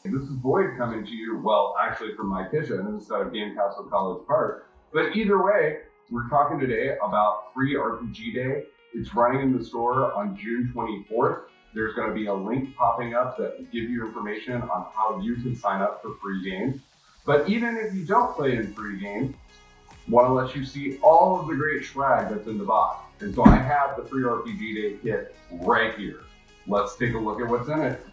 This is Boyd coming to you, well, actually from my kitchen instead of Game Kastle College Park. But either way, we're talking today about Free RPG Day. It's running in the store on June 24th. There's going to be a link popping up that will give you information on how you can sign up for free games. But even if you don't play in free games, want to let you see all of the great swag that's in the box. And so I have the Free RPG Day kit right here. Let's take a look at what's in it.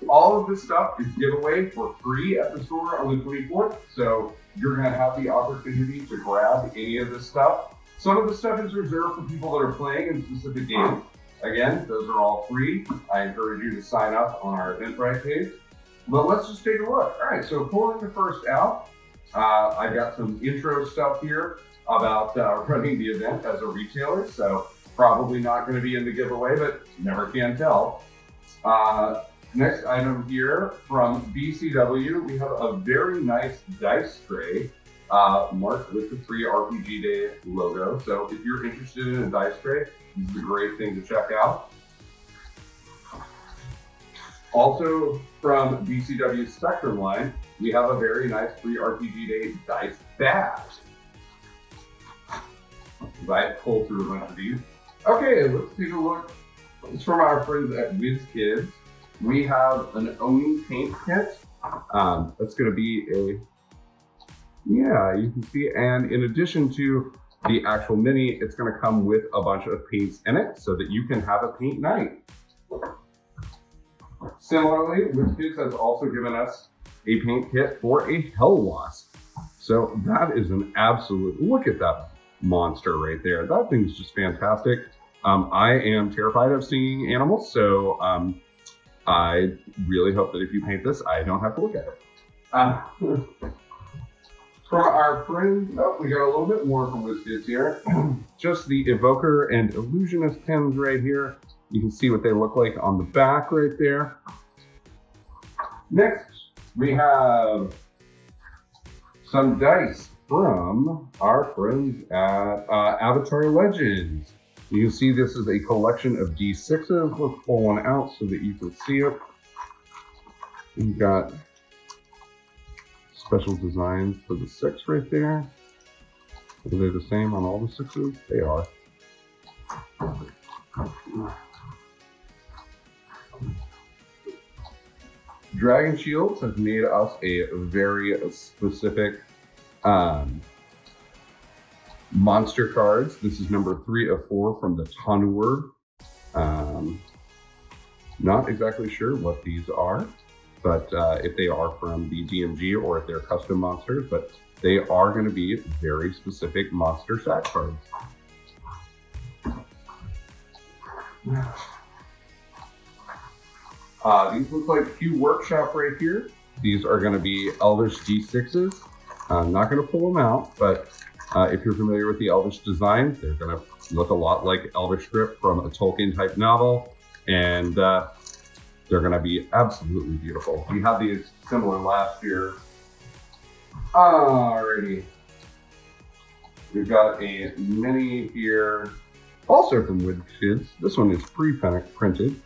All of this stuff is giveaway for free at the store on the 24th. So you're going to have the opportunity to grab any of this stuff. Some of the stuff is reserved for people that are playing in specific games. Again, those are all free. I encourage you to sign up on our Eventbrite page. But let's just take a look. All right, so pulling the first out, I've got some intro stuff here about running the event as a retailer. So probably not going to be in the giveaway, but never can tell. Next item here from BCW, we have a very nice dice tray marked with the Free RPG Day logo. So if you're interested in a dice tray, this is a great thing to check out. Also from BCW Spectrum line, we have a very nice Free RPG Day dice bag. I pull through a bunch of these. Okay, let's take a look. It's from our friends at WizKids. We have an Oni paint kit. That's going to be you can see. And in addition to the actual mini, it's going to come with a bunch of paints in it so that you can have a paint night. Similarly, WizKids has also given us a paint kit for a Hell Wasp. So that is an absolute, look at that monster right there. That thing's just fantastic. I am terrified of stinging animals, so I really hope that if you paint this, I don't have to look at it. For our friends, we got a little bit more from WizKids here. Just the Evoker and Illusionist pins right here. You can see what they look like on the back right there. Next, we have some dice from our friends at Avatar Legends. You can see this is a collection of D6s. Let's pull one out so that you can see it. We've got special designs for the 6 right there. Are they the same on all the 6s? They are. Dragon Shields has made us a very specific monster cards. This is number 3 of 4 from the Tanur. Not exactly sure what these are, but if they are from the DMG or if they're custom monsters, but they are going to be very specific monster set cards. These look like Q Workshop right here. These are going to be Elvish D6s. I'm not going to pull them out, but if you're familiar with the Elvish design, they're going to look a lot like Elvish script from a Tolkien type novel, and they're going to be absolutely beautiful. We had these similar last year. Alrighty. We've got a mini here, also from WizKids. This one is pre-printed.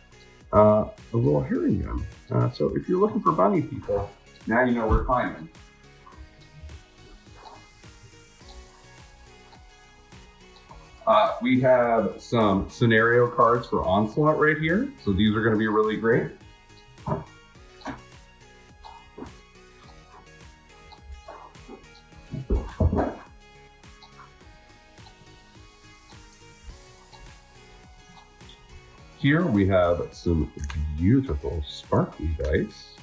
A little herring gun. So if you're looking for bunny people, now you know where to find them. We have some scenario cards for Onslaught right here. So these are going to be really great. Here we have some beautiful sparkly dice.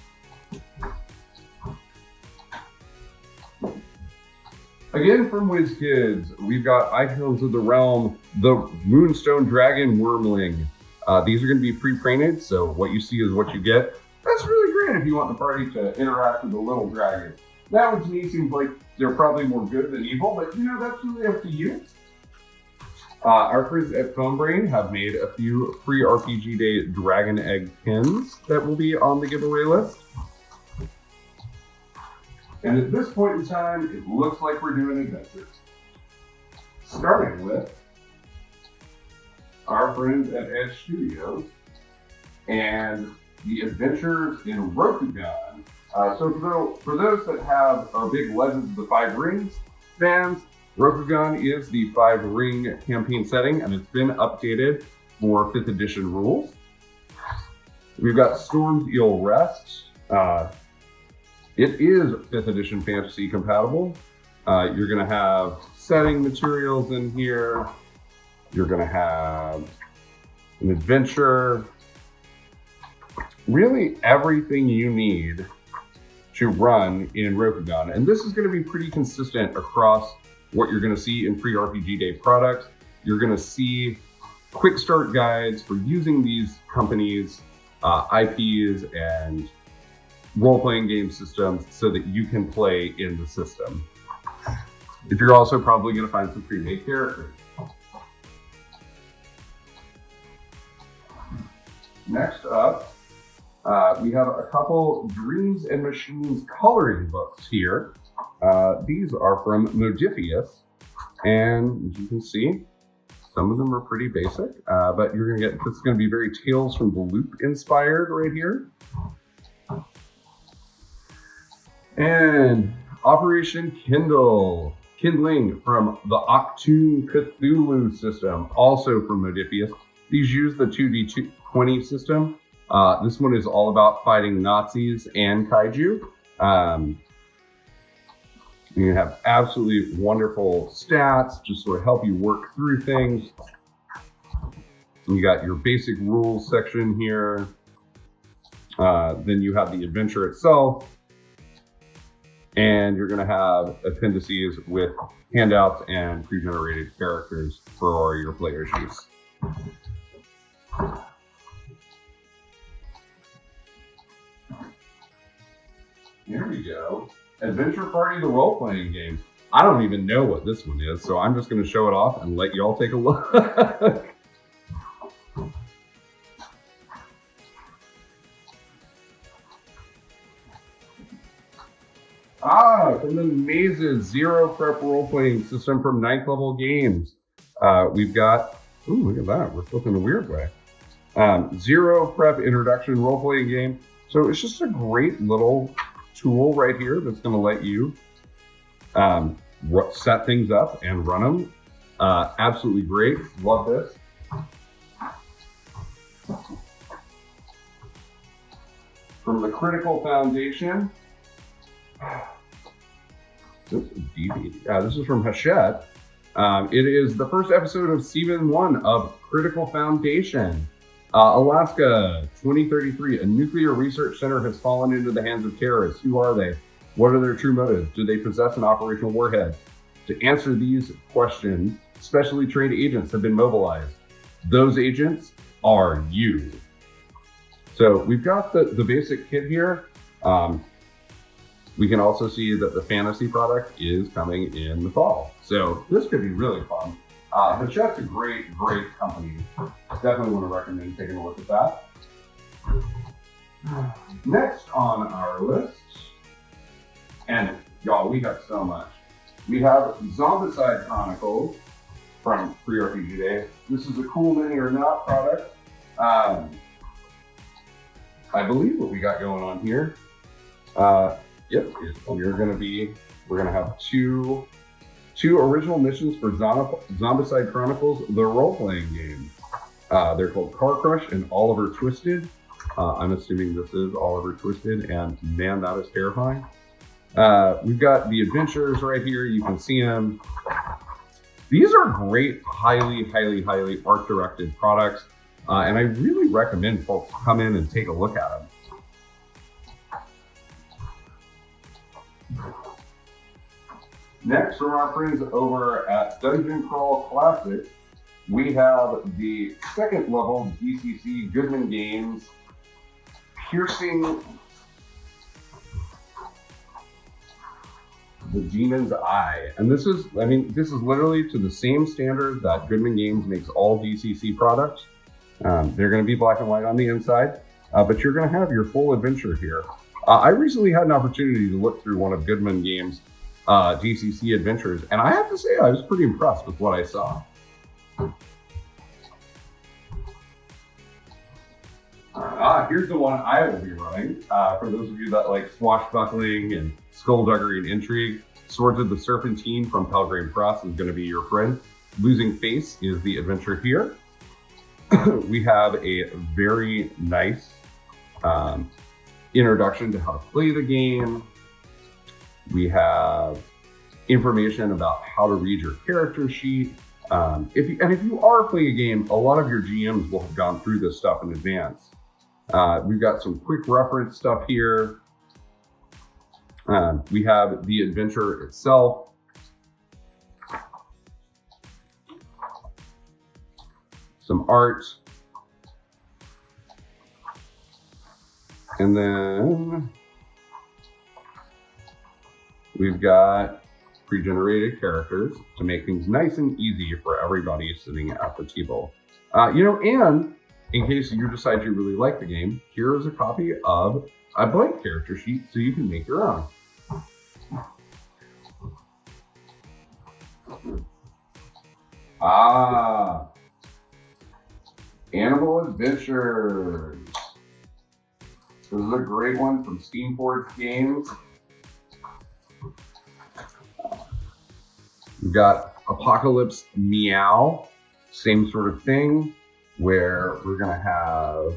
Again from WizKids, we've got Icons of the Realm, the Moonstone Dragon Wormling. These are going to be pre-printed, so what you see is what you get. That's really great if you want the party to interact with the little dragon. That one to me seems like they're probably more good than evil, but that's really up to you. Our friends at Phone Brain have made a few Free RPG Day Dragon Egg pins that will be on the giveaway list. And at this point in time, it looks like we're doing adventures. Starting with our friends at Edge Studios. And the Adventures in Rokugan. So for those that are big Legends of the Five Rings fans, Rokugan is the 5-ring campaign setting, and it's been updated for 5th edition rules. We've got Storm's Eel Rest. It is 5th edition fantasy compatible. You're going to have setting materials in here. You're going to have an adventure. Really everything you need to run in Rokugan. And this is going to be pretty consistent across what you're going to see in free RPG Day products. You're going to see quick start guides for using these companies' IPs and role-playing game systems so that you can play in the system. If you're also probably going to find some pre-made characters. Next up, we have a couple Dreams and Machines coloring books here. These are from Modifius, and as you can see, some of them are pretty basic, but you're going to get, this is going to be very Tales from the Loop inspired right here. And Operation Kindling from the Octoon Cthulhu system, also from Modifius. These use the 2D20 system. This one is all about fighting Nazis and kaiju. You have absolutely wonderful stats, just sort of help you work through things. You got your basic rules section here. Then you have the adventure itself. And you're going to have appendices with handouts and pre-generated characters for your players' use. Here we go. Adventure Party, the role-playing game. I don't even know what this one is, so I'm just going to show it off and let y'all take a look. From the Mazes Zero Prep role-playing system from 9th Level Games. We've got, ooh, look at that. We're flipping a weird way. Zero Prep introduction role-playing game. So it's just a great little tool right here that's going to let you set things up and run them. Absolutely great. Love this. From the Critical Foundation. This is DVD. This is from Hachette. It is the first episode of Season 1 of Critical Foundation. Alaska, 2033. A nuclear research center has fallen into the hands of terrorists. Who are they? What are their true motives? Do they possess an operational warhead? To answer these questions, specially trained agents have been mobilized. Those agents are you. So we've got the basic kit here. We can also see that the fantasy product is coming in the fall. So this could be really fun. Hachette's a great company. Definitely want to recommend taking a look at that. Next on our list, and y'all, we have so much. We have Zombicide Chronicles from Free RPG Day. This is a Cool Mini or Not product. I believe what we got going on here. Yep, we're gonna have two original missions for Zombicide Chronicles, the role-playing game. They're called Car Crush and Oliver Twisted. I'm assuming this is Oliver Twisted, and man, that is terrifying. We've got the adventures right here. You can see them. These are great, highly art-directed products, and I really recommend folks come in and take a look at them. Next, from our friends over at Dungeon Crawl Classics, we have the second level DCC Goodman Games Piercing the Demon's Eye. And this is literally to the same standard that Goodman Games makes all DCC products. They're going to be black and white on the inside, but you're going to have your full adventure here. I recently had an opportunity to look through one of Goodman Games' DCC adventures, and I have to say I was pretty impressed with what I saw. Alright, Here's the one I will be running. For those of you that like swashbuckling and skullduggery and intrigue, Swords of the Serpentine from Pelgrane Press is going to be your friend. Losing Face is the adventure here. We have a very nice introduction to how to play the game. We have information about how to read your character sheet. If you are playing a game, a lot of your GMs will have gone through this stuff in advance. We've got some quick reference stuff here. We have the adventure itself. Some art. And then we've got pre-generated characters to make things nice and easy for everybody sitting at the table. And in case you decide you really like the game, here is a copy of a blank character sheet so you can make your own. Animal Adventures. This is a great one from Steamforged Games. We've got Apocalypse Meow, same sort of thing, where we're gonna have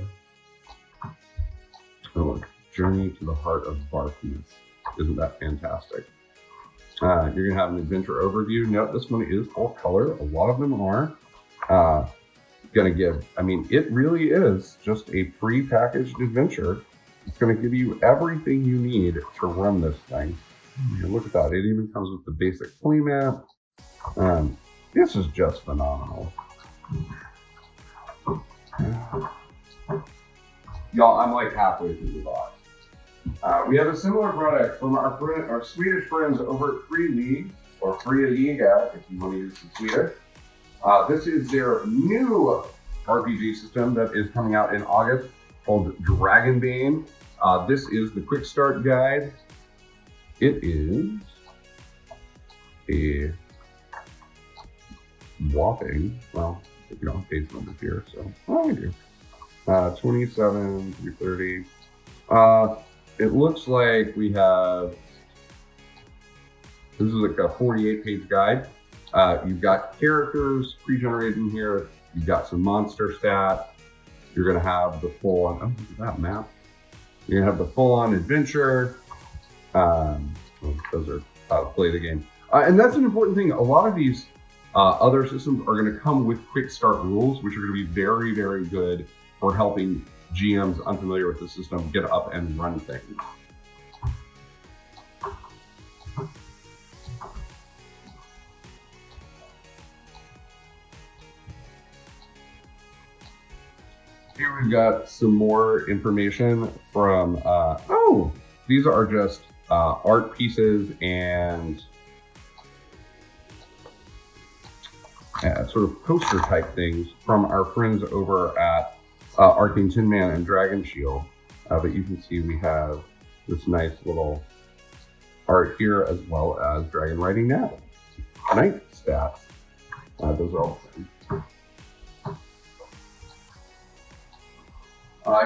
Journey to the Heart of Barkness. Isn't that fantastic? You're gonna have an adventure overview. Note this one is full color. A lot of them are. It really is just a pre-packaged adventure. It's gonna give you everything you need to run this thing. Look at that, it even comes with the basic playmat. This is just phenomenal. Y'all, I'm like halfway through the box. We have a similar product from our Swedish friends over at Free League, or Fria Liga, if you want to use the Swedish. This is their new RPG system that is coming out in August called Dragonbane. This is the quick start guide. It is a whopping, well, you don't have page numbers here, so, we do. 27 through 30. It looks like we have, this is like a 48-page guide. You've got characters pre-generated in here. You've got some monster stats. You're gonna have the full-on, oh, look at that map. You're gonna have the full-on adventure. Those are how to play the game. And that's an important thing. A lot of these other systems are gonna come with quick start rules, which are gonna be very, very good for helping GMs unfamiliar with the system get up and run things. Here we've got some more information from, these are just art pieces and sort of poster type things from our friends over at Arcane Tin Man and Dragon Shield. But you can see we have this nice little art here, as well as Dragon Riding Knight stats. Those are all the same.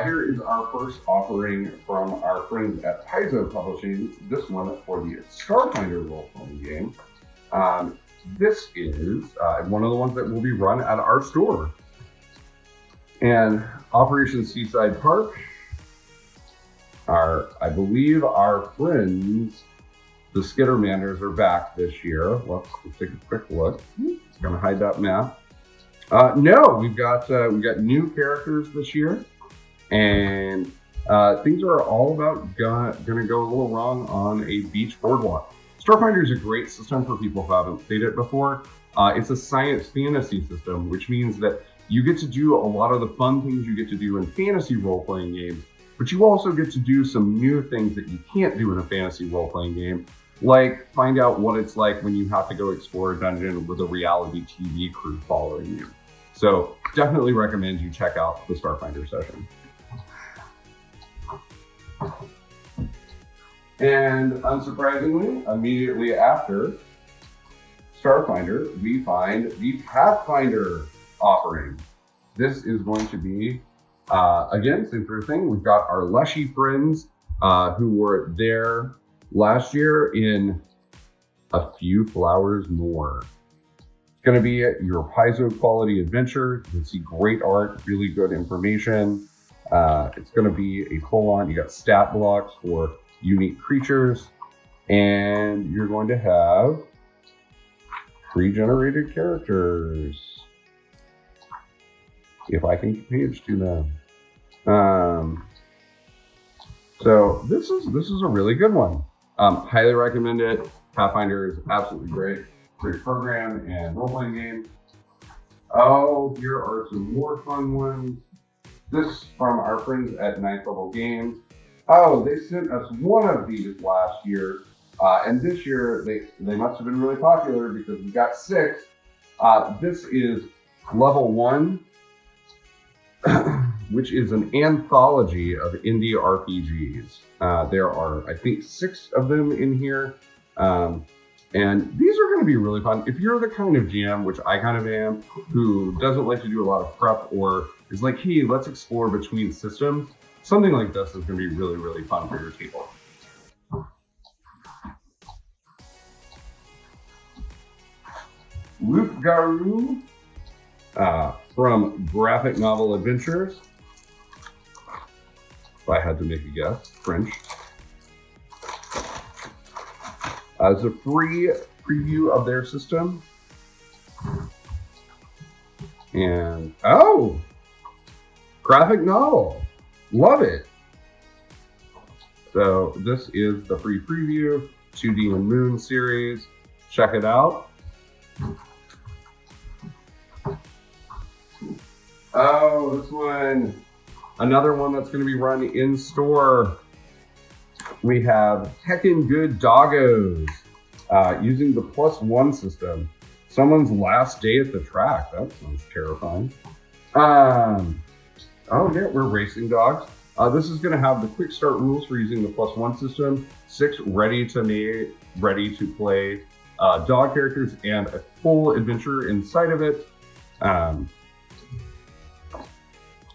Here is our first offering from our friends at Paizo Publishing. This one for the Starfinder role-playing game. This is one of the ones that will be run at our store. And Operation Seaside Park, I believe our friends, the Skittermanders, are back this year. Let's take a quick look. It's gonna hide that map. No, we've got new characters this year. And things are all about gonna go a little wrong on a beach boardwalk. Starfinder is a great system for people who haven't played it before. It's a science fantasy system, which means that you get to do a lot of the fun things you get to do in fantasy role-playing games, but you also get to do some new things that you can't do in a fantasy role-playing game, like find out what it's like when you have to go explore a dungeon with a reality TV crew following you. So definitely recommend you check out the Starfinder session. And unsurprisingly, immediately after Starfinder, we find the Pathfinder offering. This is going to be Again, same sort of thing. We've got our Leshy friends who were there last year in A Few Flowers More. It's going to be your Paizo quality adventure. You can see great art, really good information. It's going to be a full-on, you got stat blocks for unique creatures, and you're going to have pre-generated characters, if I can page to them. So this is a really good one. Highly recommend it. Pathfinder is absolutely great. Great program and role-playing game. Oh, here are some more fun ones. This from our friends at Ninth Level Games. Oh, they sent us one of these last year. And this year, they must have been really popular because we got 6. This is Level 1, which is an anthology of indie RPGs. There are, I think, 6 of them in here. And these are going to be really fun. If you're the kind of GM, which I kind of am, who doesn't like to do a lot of prep or is like, hey, let's explore between systems, something like this is going to be really, really fun for your table. Luke Garou from Graphic Novel Adventures. If I had to make a guess, French. It's a free preview of their system. And, oh! Graphic novel. Love it. So this is the free preview, 2D and Moon series. Check it out. Oh, this one. Another one that's going to be run in store. We have Heckin' Good Doggos using the +1 system. Someone's last day at the track. That sounds terrifying. Oh yeah, we're racing dogs. This is going to have the quick start rules for using the +1 system, 6 ready to play dog characters, and a full adventure inside of it.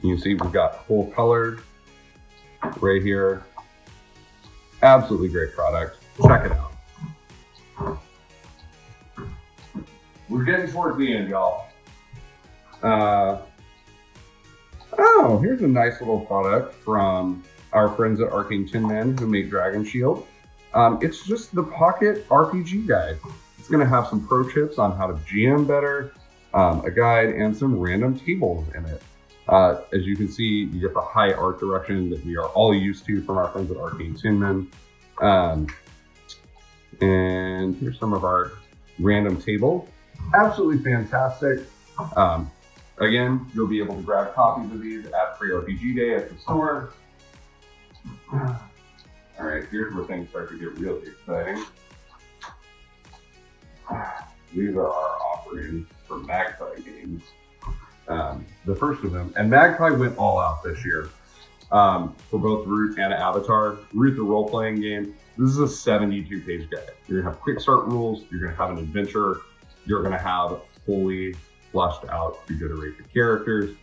You can see we've got full colored right here. Absolutely great product. Check it out. We're getting towards the end, y'all. Oh, here's a nice little product from our friends at Arcane Tin Men who make Dragon Shield. It's just the Pocket RPG Guide. It's going to have some pro tips on how to GM better, a guide, and some random tables in it. As you can see, you get the high art direction that we are all used to from our friends at Arcane Tin Men. And here's some of our random tables. Absolutely fantastic. Again, you'll be able to grab copies of these at Free RPG Day at the store. All right, here's where things start to get really exciting. These are our offerings for Magpie Games. The first of them, and Magpie went all out this year for both Root and Avatar. Root, the role-playing game. This is a 72-page guide. You're gonna have quick start rules. You're gonna have an adventure. You're gonna have fully fleshed out pre-generated characters.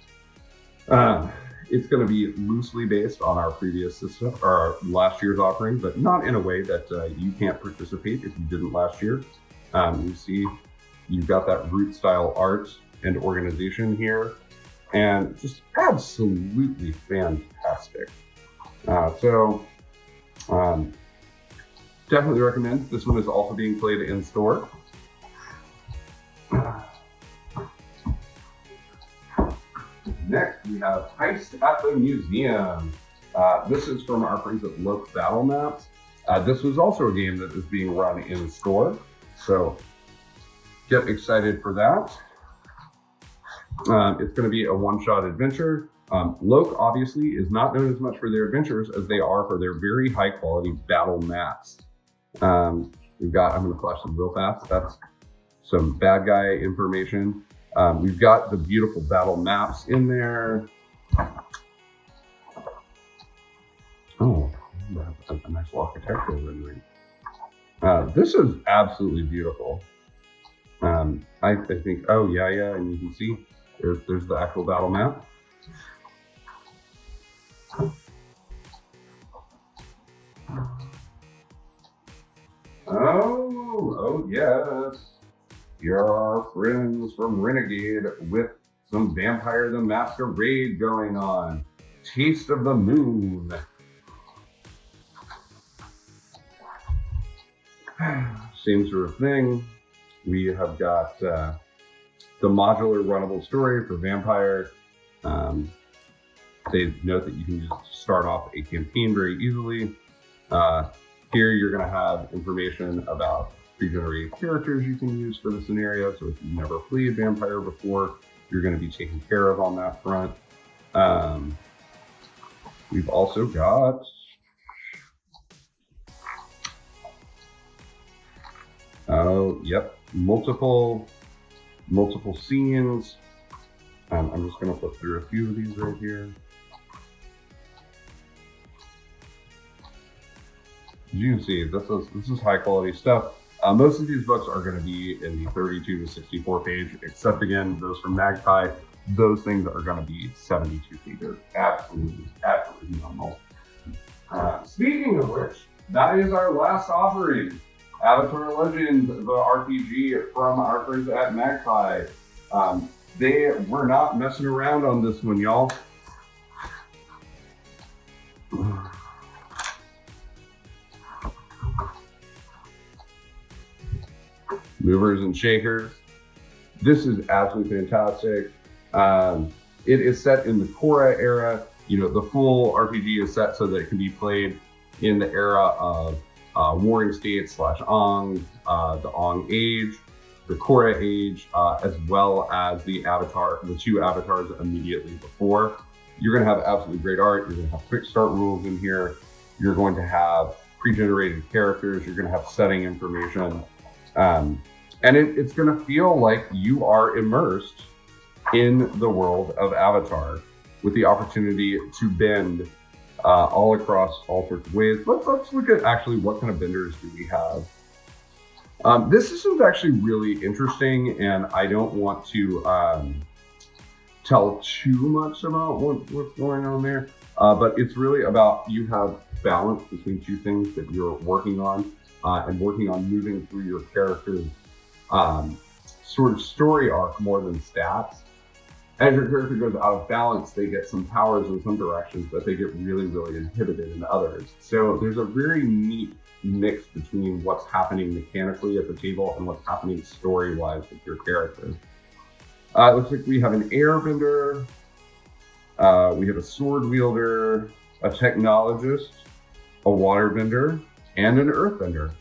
It's going to be loosely based on our previous system, or our last year's offering, but not in a way that you can't participate if you didn't last year. You see, you've got that Root style art and organization here, and just absolutely fantastic. Definitely recommend. This one is also being played in store. Next, we have Heist at the Museum. This is from our friends at Loc Battle Maps. This was also a game that is being run in store, so get excited for that. It's going to be a one-shot adventure. Loc obviously is not known as much for their adventures as they are for their very high-quality battle maps. We've got, I'm going to flash them real fast. That's some bad guy information. We've got the beautiful battle maps in there. Oh, a nice architectural rendering. This is absolutely beautiful. I think, oh yeah, and you can see there's the actual battle map. Oh yes, here are our friends from Renegade with some Vampire the Masquerade going on. Taste of the Moon. Same sort of thing. We have got the modular runnable story for Vampire. They note that you can just start off a campaign very easily. Here you're going to have information about pre-generated characters you can use for the scenario. So if you've never played Vampire before, you're going to be taken care of on that front. We've also got multiple scenes. I'm just going to flip through a few of these right here. As you can see, this is high quality stuff. Most of these books are going to be in the 32 to 64 page, except again, those from Magpie, those things are going to be 72 pages. Absolutely phenomenal. Speaking of which, that is our last offering. Avatar Legends, the RPG from our friends at Magpie. They were not messing around on this one, y'all. Movers and shakers. This is absolutely fantastic. It is set in the Korra era. You know, the full RPG is set so that it can be played in the era of Warring States / Ong, the Ong Age, the Korra Age, as well as the two avatars immediately before. You're going to have absolutely great art. You're going to have quick start rules in here. You're going to have pre-generated characters. You're going to have setting information. And it's going to feel like you are immersed in the world of Avatar with the opportunity to bend all across all sorts of ways. Let's look at actually what kind of benders do we have. This is actually really interesting, and I don't want to tell too much about what's going on there. But it's really about you have balance between two things that you're working on and working on moving through your character's sort of story arc more than stats. As your character goes out of balance, they get some powers in some directions, but they get really, really inhibited in others. So there's a very neat mix between what's happening mechanically at the table and what's happening story-wise with your character. It looks like we have an airbender, we have a sword wielder, a technologist, a waterbender, and an earthbender.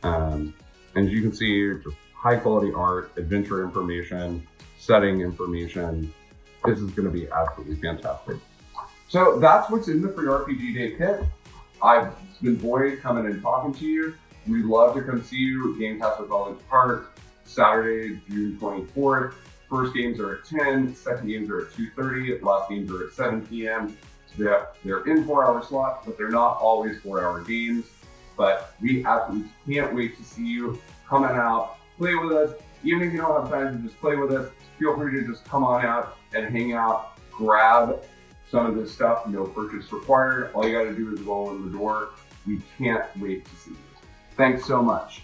And as you can see, just high quality art, adventure information, setting information. This is going to be absolutely fantastic. So that's what's in the free RPG Day kit. It's been Boyd coming and talking to you. We'd love to come see you at Game Castle College Park, Saturday, June 24th. First games are at 10, second games are at 2:30, last games are at 7 p.m. They're in 4-hour slots, but they're not always 4-hour games. But we absolutely can't wait to see you coming out, play with us. Even if you don't have time to just play with us, feel free to just come on out and hang out, grab some of this stuff, no purchase required. All you gotta do is roll in the door. We can't wait to see you. Thanks so much.